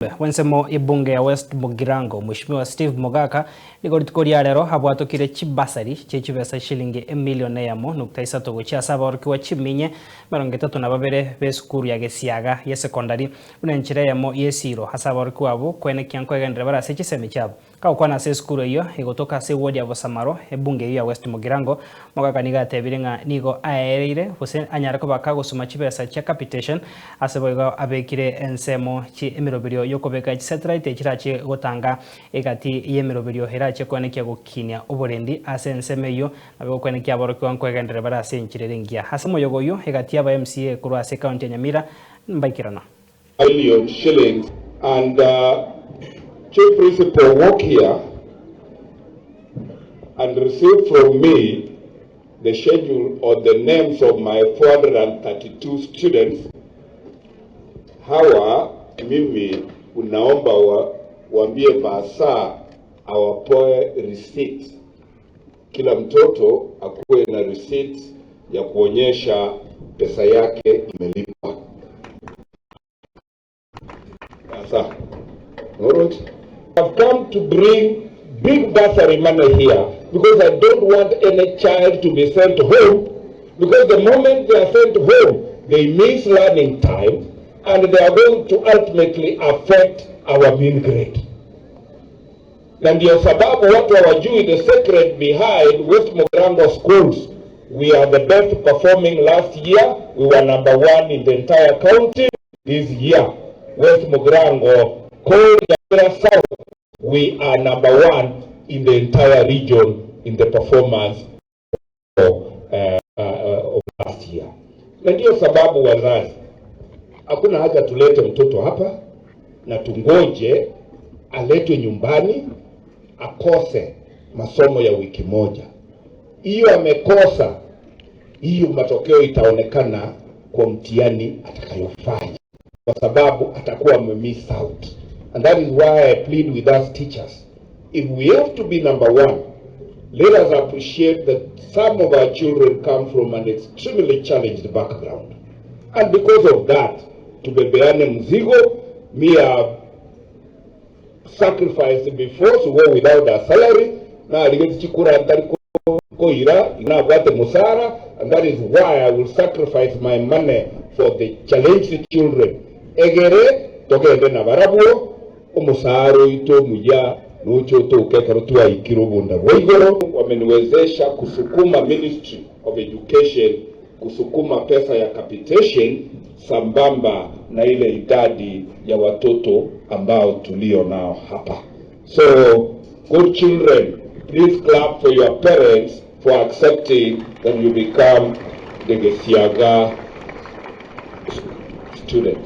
Wensemo ibunge ya West Mugirango Mheshimiwa Steve Mogaka ligoritukoria rero habwatukire chibasari chechibesa shilingi emilioni yamo nukta isatu gocha saba orkiwa chiminye 32 besukuru ya Gesiaga ya secondary unenchire yamo yesiro hasaba orkiwa abo kwene kyankwegendre barase chiseme cyabo kaukwana se skuru iyo igotoka se wodi abo Samaro ebunge ya West Mugirango Mogaka nigatebirenga nigo aereire bose anyara ko bakagosuma chibesa cha capitation aseboigo abekire ensemo chi emirobirio yokobeka satellite kirache gotanga egati yemirobirio herache kwanekia gukinya oborendi asensemeyo nabo kwanekia borokwa nkwegendere barase nchirerengia hasemo yogoyo egati aba MCA kurwase county ya Nyamira mbaikirana million shillings and chief principal work here and receive from me the schedule or the names of my 432 students. Hawa mimi unaomba waambie basa awapoe receipt. Kila mtoto akuwe na receipt ya kuonyesha pesa yake imelipwa. Basa. Alright. I've come to bring big bursary money here because I don't want any child to be sent home, because the moment they are sent home, they miss learning time and they are going to ultimately affect our mean grade. Na ndio sababu watu hawajui the secret behind West Mugirango schools. We are the best performing last year. We were number 1 in the entire county. This year, West Mugirango, called Nyamira South, we are number 1 in the entire region in the performance of last year. Na ndio sababu wazazi, hakuna haja tulete mtoto hapa na tungoje aletwe nyumbani akose masomo ya wiki moja. Hiyo amekosa, hiyo matokeo itaonekana kwa mtihani atakayofanya, kwa sababu atakuwa amemiss out. And that is why I plead with us teachers. If we have to be number 1, let us appreciate that some of our children come from an extremely challenged background. And because of that, tubebeane mzigo, me have sacrificed before to go without a salary, na aligeti chikura antariko koira, inabwate musara, and that is why I will sacrifice my money for the challenged children. Egere, toke ende na barabuo, umusaro ito muja, nucho to kekarutua ikirubunda. Waigoro, wameniwezesha kusukuma Ministry of Education, kusukuma pesa ya capitation, sambamba na ile idadi ya watoto ambao tulio nao hapa. So, good children, please clap for your parents for accepting that you become the Gesiaga student.